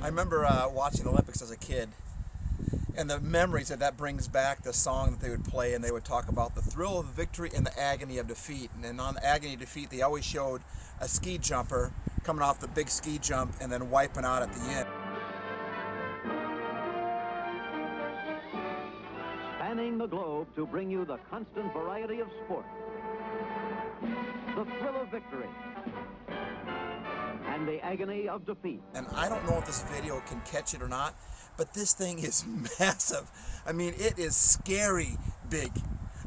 I remember watching the Olympics as a kid, and the memories that brings back, the song that they would play, and they would talk about the thrill of victory and the agony of defeat. And then on the agony of defeat, they always showed a ski jumper coming off the big ski jump and then wiping out at the end. Spanning the globe to bring you the constant variety of sport, the thrill of victory, and the agony of defeat. And I don't know if this video can catch it or not, but this thing is massive. I mean, it is scary big.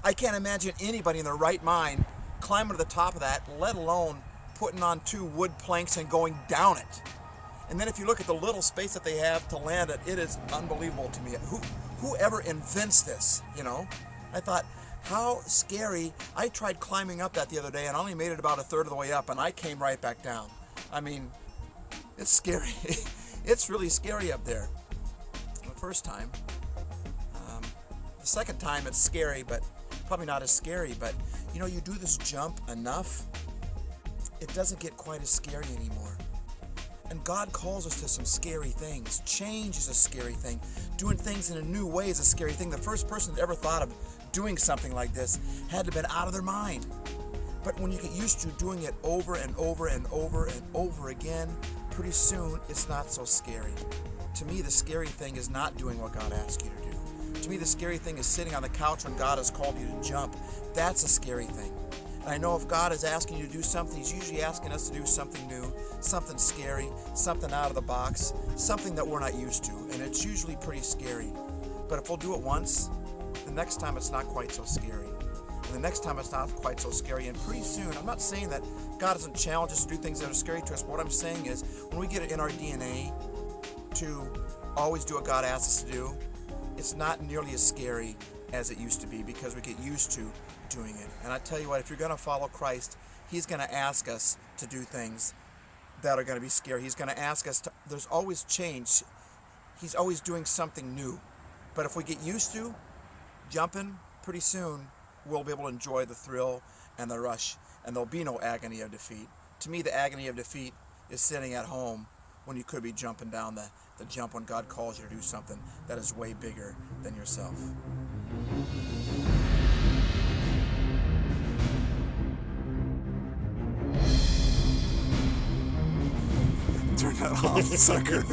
I can't imagine anybody in their right mind climbing to the top of that, let alone putting on 2 wood planks and going down it. And then if you look at the little space that they have to land it, it is unbelievable to me. Whoever invents this, you know? I thought, how scary. I tried climbing up that the other day and only made it about 1/3 of the way up, and I came right back down. I mean, it's scary. It's really scary up there. The first time. The second time it's scary, but probably not as scary. But you know, you do this jump enough, it doesn't get quite as scary anymore. And God calls us to some scary things. Change is a scary thing. Doing things in a new way is a scary thing. The first person that ever thought of doing something like this had to have been out of their mind. But when you get used to doing it over and over and over and over again, pretty soon it's not so scary. To me, the scary thing is not doing what God asks you to do. To me, the scary thing is sitting on the couch when God has called you to jump. That's a scary thing. And I know if God is asking you to do something, He's usually asking us to do something new, something scary, something out of the box, something that we're not used to. And it's usually pretty scary. But if we'll do it once, the next time it's not quite so scary. And the next time it's not quite so scary. And pretty soon, I'm not saying that God doesn't challenge us to do things that are scary to us, but what I'm saying is when we get it in our DNA to always do what God asks us to do, it's not nearly as scary as it used to be because we get used to doing it. And I tell you what, if you're going to follow Christ, He's going to ask us to do things that are going to be scary. He's going to ask us to, there's always change. He's always doing something new. But if we get used to jumping, pretty soon we'll be able to enjoy the thrill and the rush, and there'll be no agony of defeat. To me, the agony of defeat is sitting at home when you could be jumping down the jump when God calls you to do something that is way bigger than yourself. Turn that off, sucker.